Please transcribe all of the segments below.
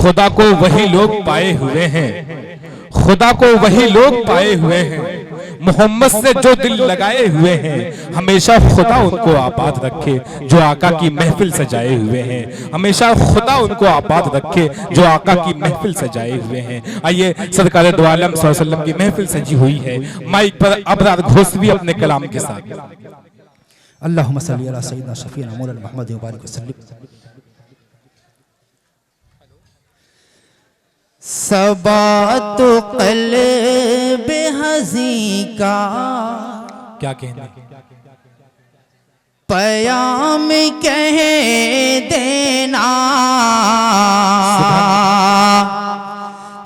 खुदा को वही लोग पाए हुए हैं, खुदा को वही लोग पाए हुए हैं, मोहम्मद से जो दिल लगाए हुए हैं, हमेशा खुदा उनको आबाद रखे जो आका की महफिल सजाए हुए हैं, हमेशा खुदा उनको आबाद रखे जो आका की महफिल सजाए हुए हैं। आइए सरकार दो आलम सल्लल्लाहु अलैहि वसल्लम की महफिल सजी हुई है, माइक पर अबरार घोसवी अपने कलाम के साथ। अल्लाहुम्मा सल्ली अला सय्यिदना शफीना मौलाना मुहम्मद व बारिक वसल्लम। सबा तो क़ल्ब हज़ीं का क्या कहना, पयाम कह देना,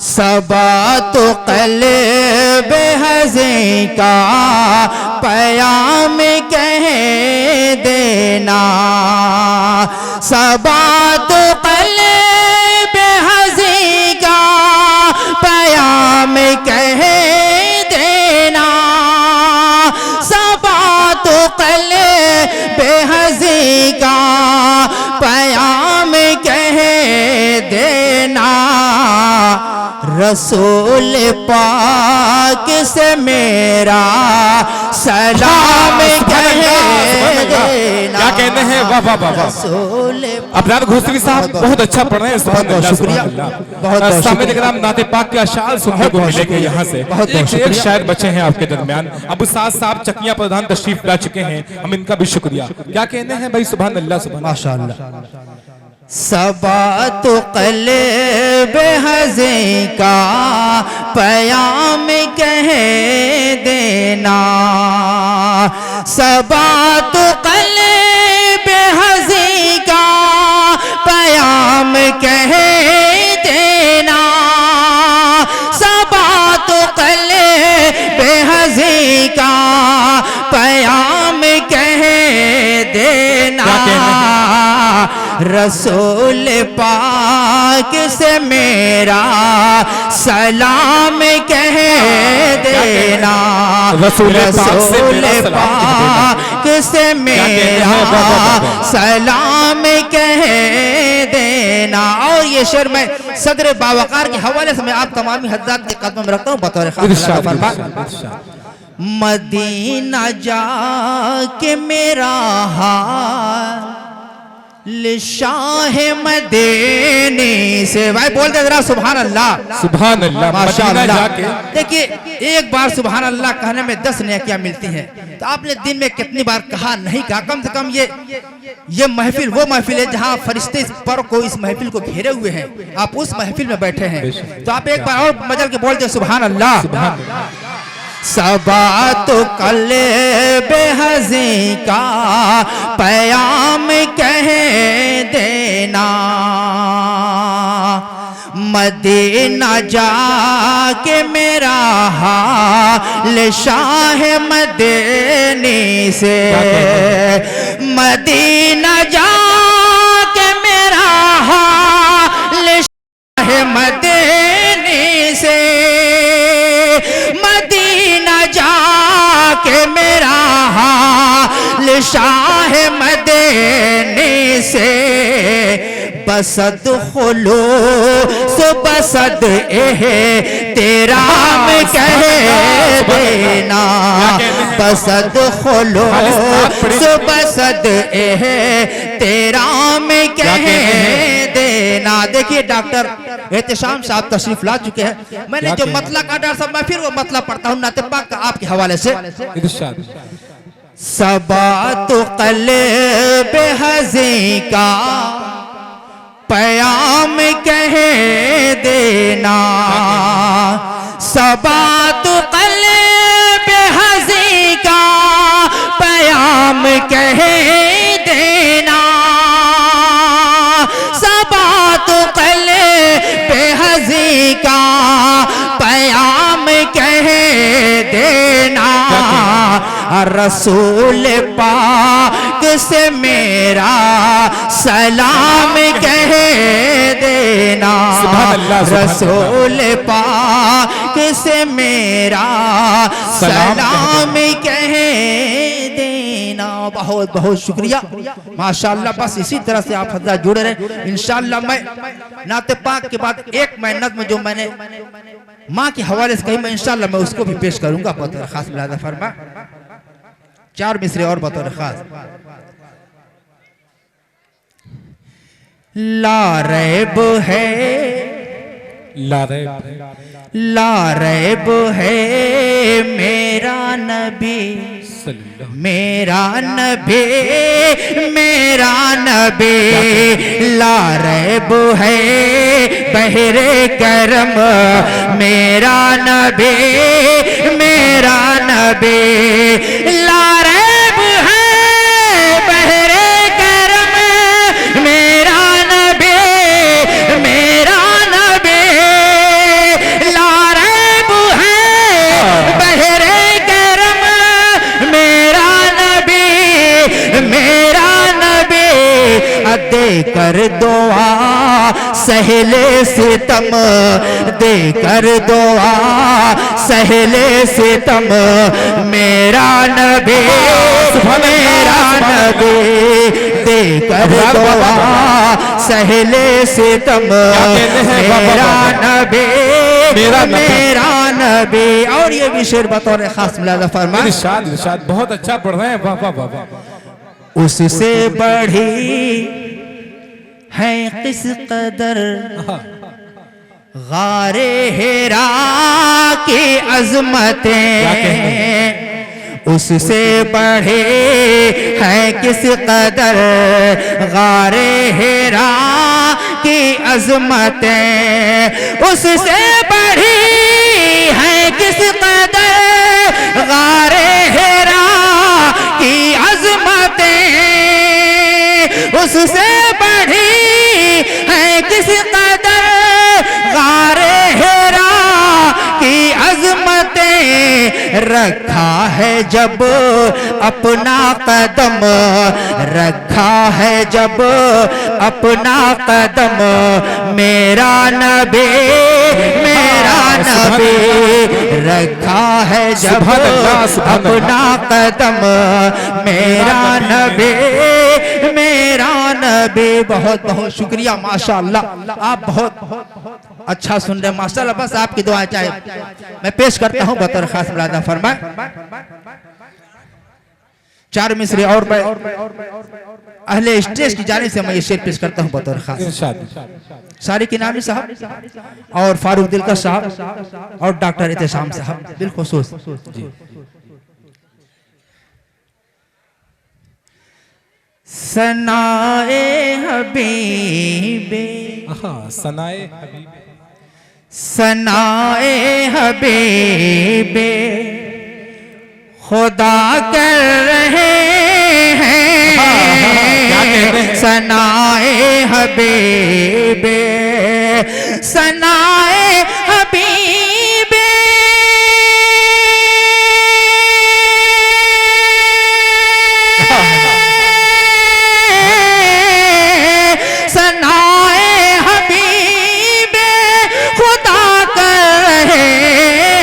सबा तो क़ल्ब हज़ीं का पयाम कह देना, सबा तो क़ल्ब हज़ीं का पयाम कह देना, सबा तो क़ल्ब हज़ीं का पयाम कह देना, रसूल पाक से मेरा सलाम कह देना। क्या कहते हैं, वाह वाह वाह वाह। अबरार घोसवी साहब बहुत अच्छा पढ़ रहे हैं, बहुत शुक्रिया। बहुत सामने कराम नाते पाक के अशार सुनने को मिलेंगे यहाँ से। एक शायर बचे हैं आपके दरमियान, अबू साद साहब चकिया प्रधान तशरीफ ला चुके हैं, हम इनका भी शुक्रिया। क्या कहने हैं भाई, सुभान अल्लाह सुभान माशाअल्लाह। सबा तो क़ल्ब हज़ीं का पयाम कह देना, सबा तो क़ल्ब हज़ीं का पयाम कह देना, सबा तो क़ल्ब हज़ीं का पयाम कह देना, रसूल पाक से मेरा सलाम कह देना, रसूल पाक से मेरा सलाम कह देना। और ये शेर मैं सदर बावकार के हवाले से मैं आप तमामी हज़रात के कदमों में रखता हूँ बतौर खास। मदीना जाके मेरा हाल शाह मदीने से, भाई बोल दे जरा सुभान अल्लाह सुभान अल्लाह माशाअल्लाह। देखिए एक बार सुभान अल्लाह कहने में 10 नेकियां मिलती हैं, तो आपने दिन में कितनी बार कहा, नहीं कहा? कम से कम ये महफिल वो महफिल है जहाँ फरिश्ते इस पर को इस महफिल को घेरे हुए हैं, आप उस महफिल में बैठे हैं, तो आप एक बार और मजल के बोल दे सुभान अल्लाह। सबा तो क़ल्ब हज़ीं का पयाम कह देना, मदीना जाके मेरा हाल शाह मदीने से, मदीना जाके मेरा हाल शाह मदीने से, मदीना जाके मेरा हाल शाह मदीने से, बसद खुलो सो बसद तेरा में कह देना, बसद खुलो सो बसद तेरा में कह देना। देखिए डॉक्टर एहतशाम साहब तशरीफ ला चुके हैं, मैंने जो मतला का डॉक्टर साहब मैं फिर वो मतला पढ़ता हूँ नाते पाक का आपके हवाले से। सबा तो क़ल्ब हज़ीं का पयाम कह देना, सबा तो क़ल्ब हज़ीं का पयाम कह देना, सबा तो क़ल्ब हज़ीं का पयाम कह देना, रसूल पाक से मेरा सलाम कह देना, रसूल पाक से मेरा सलाम कह देना। देना। बहुत बहुत शुक्रिया माशाअल्लाह। बस इसी तरह से आप हज़रात जुड़े रहे इंशाअल्लाह। मैं नाते पाक के बाद एक मेहनत में जो मैंने माँ के हवाले से कही, मैं इंशाअल्लाह मैं उसको भी पेश करूंगा बतौर खास। मुलाज़ा फरमा 4 मिसरे और बतौर खास। ला रैब है, ला रैब, ला रैब है मेरा नबी, मेरा नबी, मेरा नबी। ला रैब है बहरे करम मेरा नबी, मेरा नबी। ला रैब है बहरे करम मेरा नबी, मेरा नबी। ला रैब है बहरे करम मेरा नबी, मेरा नबी। दे कर दुआ सहले सितम, दे कर दुआ सहले सितम मेरा नबी, मेरा नबी। दे कर दुआ सहले सितम मेरा नबी, मेरा नबी। और ये भी शेर बतौर खास मुलाज़ा फरमा। इरशाद, इरशाद बहुत अच्छा पढ़ रहे हैं। वाह वाह वाह वाह। उससे बढ़ी है किस कदर गारे हिरा की अजमतें, उससे बढ़े है किस कदर गारे हिरा की अजमतें, उससे बढ़ी है किस कदर गारे हिरा की अजमतें, उससे बढ़ी है किस कदर गारे हिरा की अजमतें। रखा है जब अपना कदम, रखा है जब अपना कदम मेरा नबी, मेरा नबी। रखा है जब अपना कदम मेरा नबी, मेरा नबी। बहुत बहुत शुक्रिया माशाअल्लाह। आप बहुत अच्छा सुन रहे माशाअल्लाह। बस आपकी दुआ चाहे मैं पेश करता हूं बतौर खास। मुलाज़ा फरमा 4 मिसरे और मैं अहले स्टेज की जानिब से मैं ये शेर पेश करता हूं बतौर खास। सारी किनामी साहब और फारूक दिलकश साहब और डॉक्टर एहतेशाम साहब बिलखुसूस। सनाए हबीबे, सनाए हबीबे, सनाए हबीबे खुदा कर रहे हैं। सनाए हबीबे, सनाए हबीबे, सनाए हबीबे खुदा कर रहे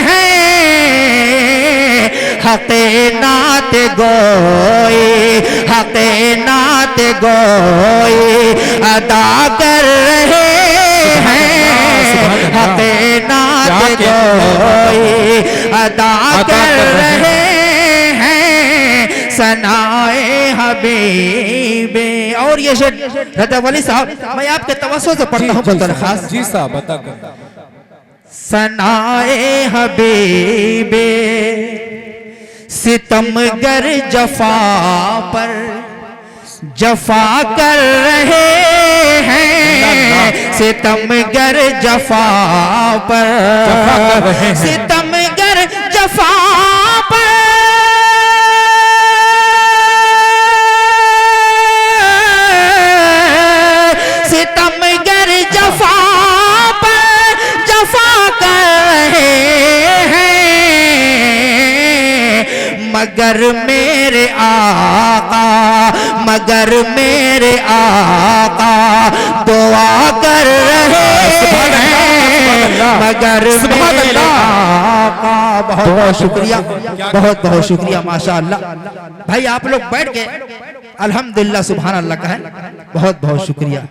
हैं। हक़े नात गोई, हक़े नात गोई अदा कर रहे हैं। हक़े नात गोई अदा कर रहे हैं। सनाए हबीबे। और ये शेर रज़ा वली साहब मैं आपके तवज्जो से पढ़ता हूँ बतौर खास। जी साहब बता कर। सनाए हबीबे सितमगर जफा पर जफा कर रहे हैं। सितमगर जफा पर, सितमगर जफा पर, सितमगर जफा पर जफा कर रहे हैं। मगर मेरे आका, मगर मेरे आका दुआ कर रहे हैं। मगर मेरे आका आका। बहुत बहुत शुक्रिया, बहुत बहुत शुक्रिया, माशाअल्लाह। भाई आप लोग बैठ के अल्हम्दुलिल्लाह सुभान अल्लाह का है, बहुत बहुत शुक्रिया।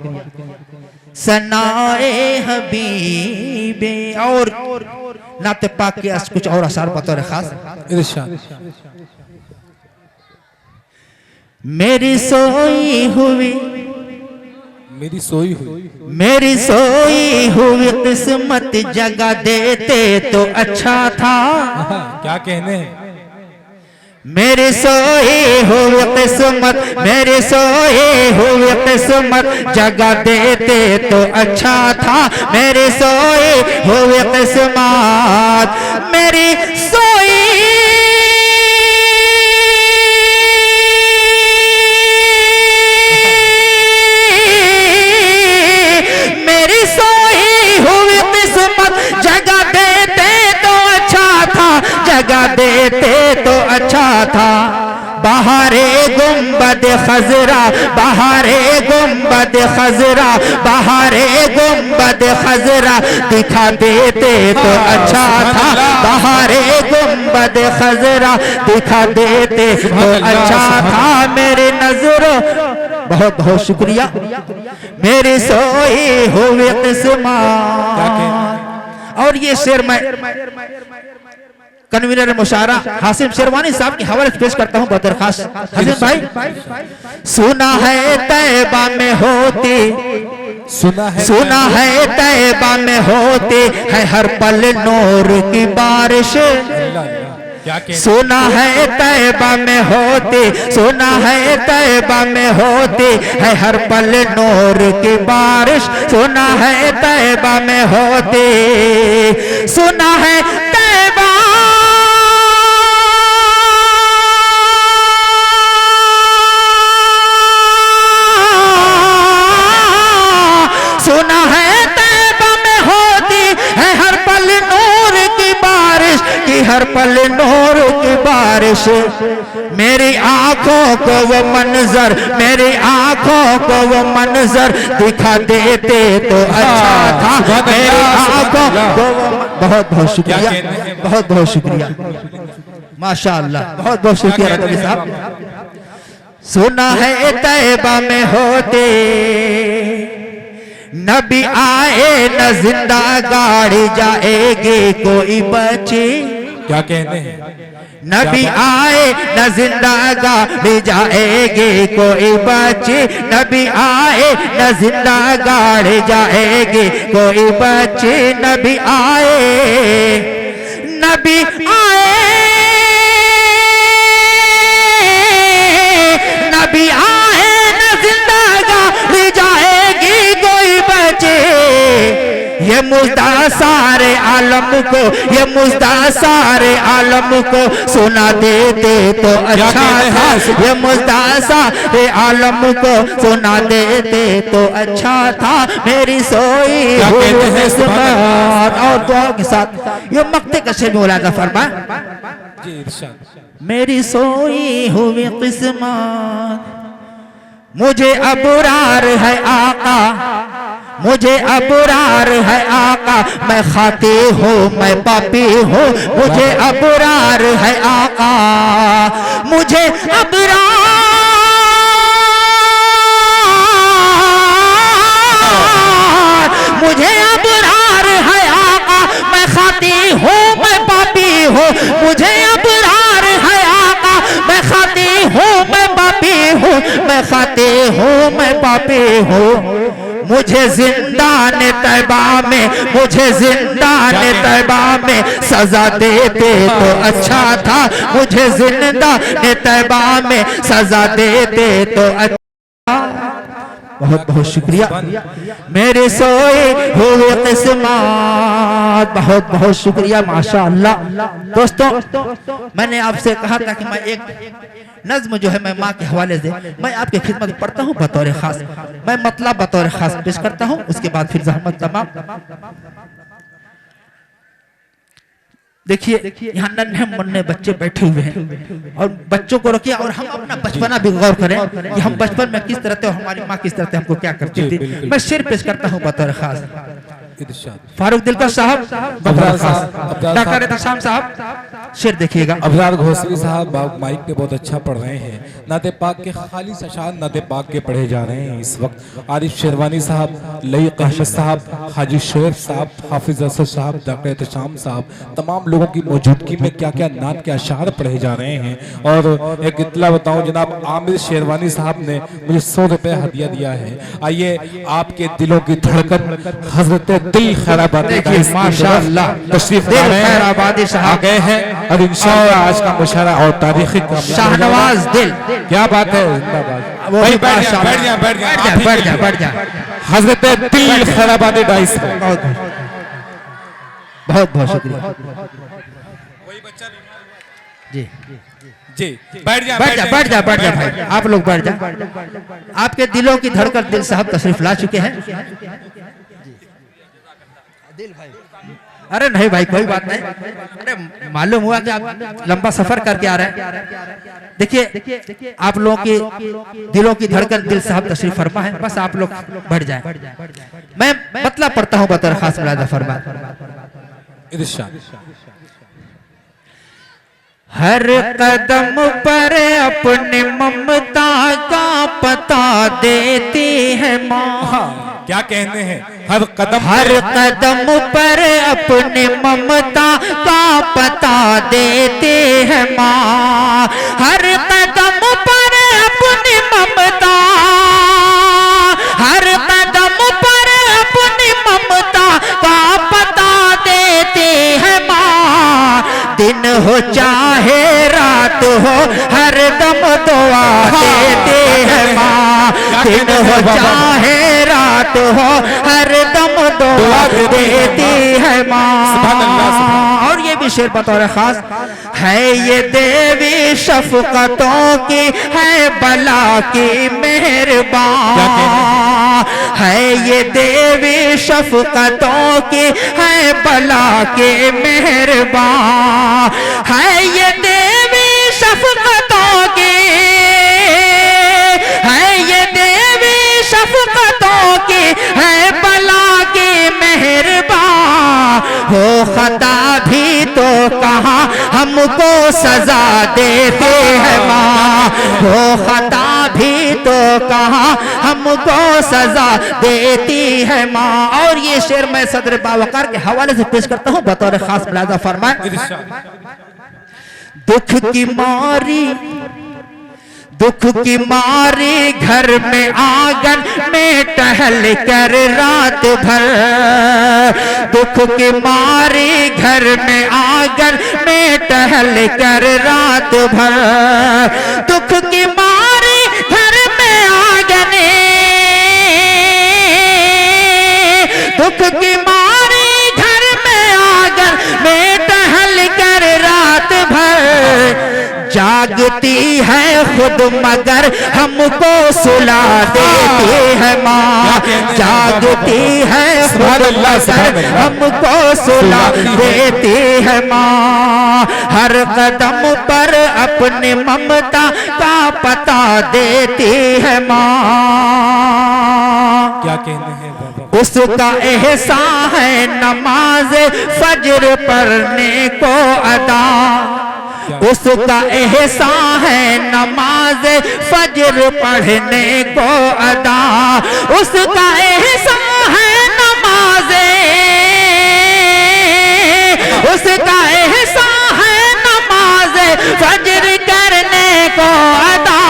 सनाए हबीबे और नाते पाक के कुछ और अशार बतौर खास। इरशाद। मेरी सोई हुई, मेरी सोई हुई, मेरी सोई हुई किस्मत जगा देते तो अच्छा था। क्या कहने हैं? मेरी सोई हुई किस्मत, मेरी सोई हुई किस्मत जगा देते तो अच्छा था। मेरी सोई हुई किस्मत, मेरी सोई, मेरी सोई हुई किस्मत जगा देते तो अच्छा था, जगा देते तो अच्छा था। बहारे गुंबद खजरा, बहारे गुंबद खजरा, बहारे गुंबद खजरा दिखा देते तो अच्छा था। बहारे गुंबद खजरा दिखा देते तो अच्छा था। मेरी नजरों, बहुत बहुत शुक्रिया। मेरी सोई हुई किस्मत। और ये शेर मैं कन्वीनर मुशारा हासिम शेरवानी साहब के हवाले से पेश करता हूं बदरखास्त। हसीम भाई, सुना है तैबा में होती, सुना है तैबा में होती है हर पल नूर की बारिश। सुना है तैबा में होती, सुना है तैबा में होती है हर पल नूर की बारिश। सुना है तैबा में होती, सुना है तैबा, सुना है तैबा में होती है हर पल नूर की बारिश, की हर पल नूर की बारिश। मेरी आंखों को वो मंजर, मेरी आंखों को वो मंजर दिखा देते तो अच्छा था। मेरी आंखों को, बहुत बहुत शुक्रिया, बहुत बहुत शुक्रिया, माशाअल्लाह, बहुत बहुत शुक्रिया रतबी साहब। सुना है तैबा में होते नबी आए न जिंदा गाड़ी जाएगी कोई बची। क्या कहने हैं? नबी आए न जिंदा गाड़ी जाएगी कोई बची। नबी आए न जिंदा गाड़ी जाएगी कोई बची। नबी आए, नबी आए, नबी आए न जिंदा गाड़ी जाएगी कोई बचे। ये मुद्दा सारे आलम को, ये मुद्दा सारे आलम को सुना देते तो अच्छा था। ये मुद्दा सारे आलम को सुना देते तो अच्छा था। मेरी सोई हुई किस्मत। और दुआ के साथ ये मक्ते का शेर मौलाना फरमा, मेरी सोई हुई किस्मत, मुझे अबरार है आका, मुझे अबरार है आका। मैं खाती हूँ, मैं पापी हूँ, मुझे अबरार है आका। मुझे अबरार, मुझे अबरार है आका। मैं खाती हूँ, मैं पापी हूँ, मुझे अबरार है आका। मैं खाती हूँ, मैं पापी हूँ, मैं खाती हूँ, मैं पापी हूँ। मुझे जिंदान तैबा में, मुझे जिंदान तैबा में सजा देते तो अच्छा था। मुझे जिंदान तैबा में सजा देते तो अच्छा। बहुत बहुत शुक्रिया। मेरे सोए हुए किस्मत, बहुत बहुत शुक्रिया, माशाअल्लाह। दोस्तों, मैंने आपसे कहा था कि मैं एक नज्म जो है मैं माँ के हवाले से मैं आपकी खिदमत में पढ़ता हूँ बतौर खास। मैं मतलब बतौर खास पेश करता हूँ, उसके बाद फिर जहमत तमाम। देखिए यहाँ नन्हे मुन्ने बच्चे बैठे हुए हैं और बच्चों को रखिए और हम अपना बचपना भी गौर करें कि हम बचपन में किस तरह थे और हमारी माँ किस तरह से हमको क्या करती थी। मैं शेर पेश करता हूँ बतौर खास। इरशाद। फारूक दिलकश साहब, अब्रार साहब, डॉक्टर एहतशाम साहब, शेर देखिएगा। अब्रार घोसली साहब माइक पे बहुत अच्छा पढ़ रहे हैं। नाते पाक के खालिस अशार नाते पाक के पढ़े जा रहे हैं इस वक्त। आरिफ शेरवानी साहब, लई अहमद साहब, हाजी शोएब साहब, हाफिज असद साहब, डॉक्टर एहतशाम साहब, तमाम लोगों की मौजूदगी में क्या क्या नात के अशार पढ़े जा रहे हैं। और एक इतला बताऊं, जनाब आमिर शेरवानी साहब ने मुझे 100 रुपए हदिया दिया है। आइए आपके दिलों की धड़कन हजरत दिल खैराबादी माशाअल्लाह तशरीफ दिल खैराबादी साहब गए हैं और इंशाअल्लाह आज का मुशायरा और तारीखी शाहनवाज दिल, क्या बात है, जिंदाबाद। भाई बैठ जा हजरत दिल खैराबादी डाइस। बहुत बहुत शुक्रिया जी जी। बैठ जा भाई, आप लोग बैठ जा। आपके दिलों की धड़कन दिल साहब तशरीफ ला चुके हैं। दिल भाई, अरे नहीं भाई कोई बात नहीं, अरे मालूम हुआ कि आप लंबा सफर करके आ रहे हैं। देखिए आप लोगों के दिलों की धड़कन दिल साहब तशरीफ फरमा है, बस आप लोग बढ़ जाए। मैं मतलब पढ़ता हूँ बतौर खास मुलाहिजा फरमा। हर कदम पर अपने ममता का पता देती है माँ। क्या कहने हैं, हर कदम पर अपने ममता का पता देते हैं माँ। हर कदम पर अपनी ममता, हर कदम पर अपनी ममता का पता देते हैं माँ। दिन हो चाहे रात हो हर दम दुआ देते हैं माँ। दिन हो चाहे रात हो हर दम दुआ देती है माँ। और ये भी शेर बतौर खास है, ये देवी शफकतों की है बला की मेहरबान है। ये देवी शफकतों की है बला के मेहरबान है। ये देवी शफकतों की है, ये देवी शफकतों की है बला के मेहरबान हो। खता भी तो कहाँ हमको सजा देते हैं माँ। हो खता भी तो कहाँ हमको सजा देती है माँ। और ये शेर मैं सदर बावकार के हवाले से पेश करता हूँ बतौर खास मुलाहिजा फरमाए। दुख की मारी घर में आंगन में टहल कर रात भर। दुख की मारी घर में आंगन में टहल कर रात भर। दुख की मारी घर में आंगन, दुख की मारी घर में आंगन में टहल कर रात भर। जागती है खुद मगर हमको सुला देती है माँ। जागती है खुद मगर हमको सुला देती है माँ। हर कदम पर अपनी ममता का पता देती है माँ। क्या कहने हैं उसका एहसान है नमाज फजर पढ़ने को अदा। उसका एहसान है नमाज फजर पढ़ने को अदा। उसका एहसान है नमाज, उसका एहसान है नमाज फजर करने को अदा।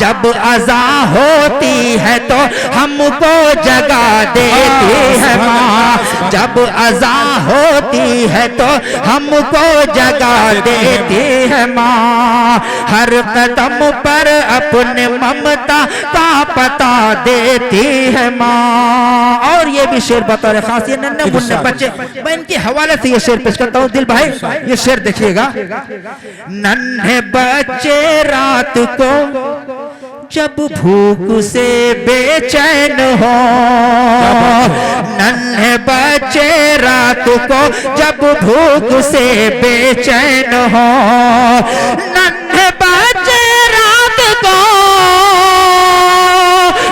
जब अज़ा होती है तो हमको जगा देती है माँ। जब अज़ा होती है तो हमको जगा देती है माँ। हर कदम पर अपने ममता का पता देती है माँ। और ये भी शेर बतौर खास, ये नन्हे मुन्ने बच्चे, मैं इनके हवाले से ये शेर पेश करता हूँ। दिल भाई ये शेर देखिएगा। नन्हे बच्चे रात को जब भूख से बेचैन हो। नन्हे बच्चे रात को जब भूख से बेचैन हो। नन्हे बच्चे रात को,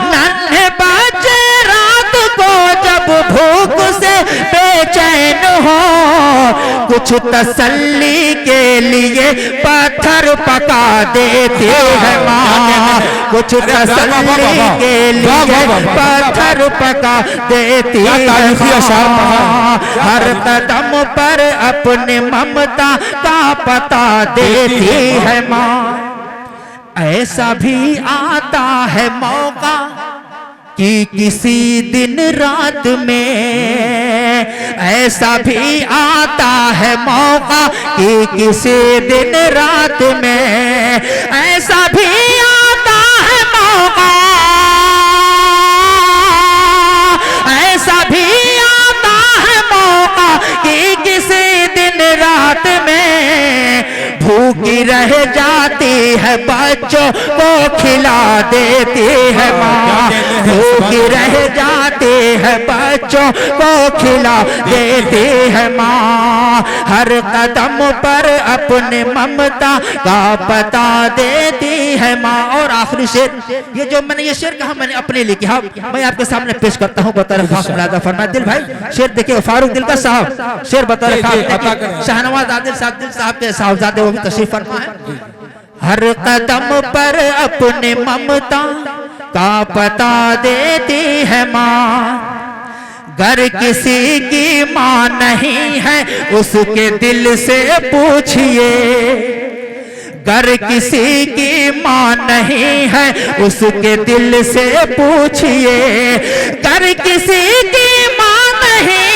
नन्हे बच्चे रात को जब भूख कुछ तसल्ली के लिए पत्थर पका देती है माँ, कुछ तसल्ली के लिए पत्थर पका देती है माँ, हर कदम पर अपने ममता का पता देती है माँ। ऐसा भी आता है मौका कि किसी दिन रात में, ऐसा भी आता है मौका कि किसी दिन रात में, ऐसा भी आता है मौका, ऐसा भी आता है मौका कि किसी दिन रात में भूखी रह जाती है बच्चों को खिला देती है माँ, भूखी रह जाती है बच्चों को खिला देती है माँ, हर कदम पर अपने ममता का पता देती है माँ। और आखिरी शेर, ये जो मैंने ये शेर कहा मैंने अपने लिए कहा, मैं आपके सामने पेश करता हूँ बतौर खास मुलादा फरमाए। दिल भाई शेर देखिए, फारूक दिल का साहब शेर बतौर खास, शाहनवाज आदिल साहब के साहबजादे वो भी तशरीफ फरमा है। हर कदम पर अपने ममता का पता देती है माँ, घर किसी की माँ नहीं है उसके दिल से पूछिए, घर किसी की माँ नहीं है उसके दिल से पूछिए, घर किसी की माँ नहीं,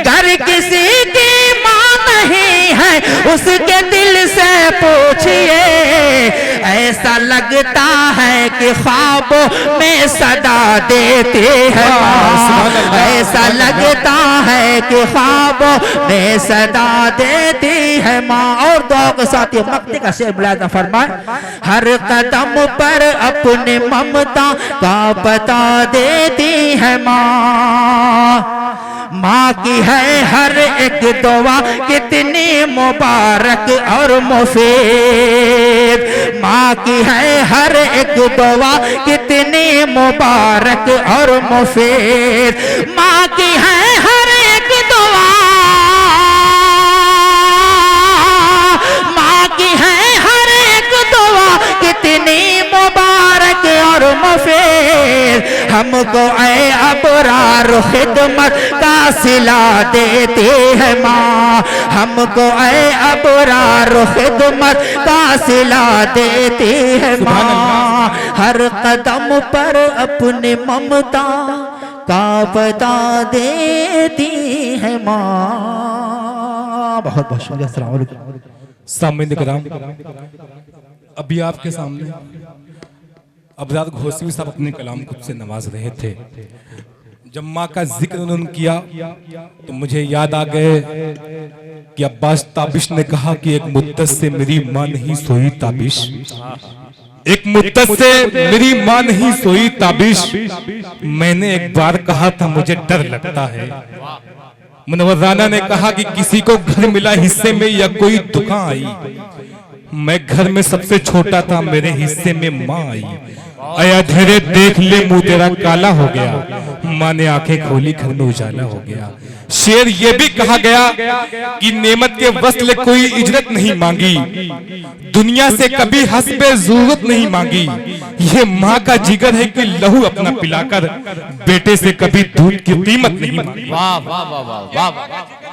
घर किसी की माँ नहीं है उसके दिल से पूछिए, ऐसा लगता है कि ख्वाबों में सदा देती है माँ, ऐसा लगता है कि ख्वाबों में सदा देती है माँ। और दुआ के साथ ये मक्ते का शेर मुलाज़ा फरमाए, हर कदम पर अपने ममता का पता देती है माँ, माँ की है हर एक दुआ कितनी मुबारक और मुफीद, माँ की है हर एक दुआ कितनी मुबारक और मुफीद, माँ की है हर एक दुआ, माँ की है हर एक दुआ कितनी मुबारक और मुफीद, हमको ऐ अबरार खिदमत का सिला देती है माँ, हमको ऐ अबरार खिदमत का सिला देती है माँ, हर कदम पर अपने ममता का पता देती है माँ। बहुत बहुत शुक्रिया। अस्सलाम वालेकुम। सामईन किराम, अभी आपके सामने अबरार घोसवी साहब अपने कलाम खुद से नवाज रहे थे। जब माँ का जिक्र उन्होंने किया तो मुझे याद आ गए कि अब्बास ताबिश ने कहा कि एक मुद्दत से मेरी माँ नहीं सोई ताबिश, एक मुद्दत से मेरी माँ नहीं सोई ताबिश, मैंने एक बार कहा था मुझे डर लगता है। मुनव्वर राना ने कहा कि किसी को घर मिला हिस्से में या कोई दुकान आई, मैं घर में सबसे छोटा था, मेरे हिस्से में माँ आई, आया धीरे देख ले मुंह तेरा काला हो गया, माँ ने आंखें खोली घर में उजाला हो गया। शेर ये भी कहा गया कि नेमत के वस्ल कोई इजरत नहीं मांगी, दुनिया से कभी हस्बे जरूरत नहीं मांगी, ये माँ का जिगर है कि लहू अपना पिलाकर बेटे से कभी दूध की कीमत नहीं मांगी। वाह वाह वाह वाह वाह।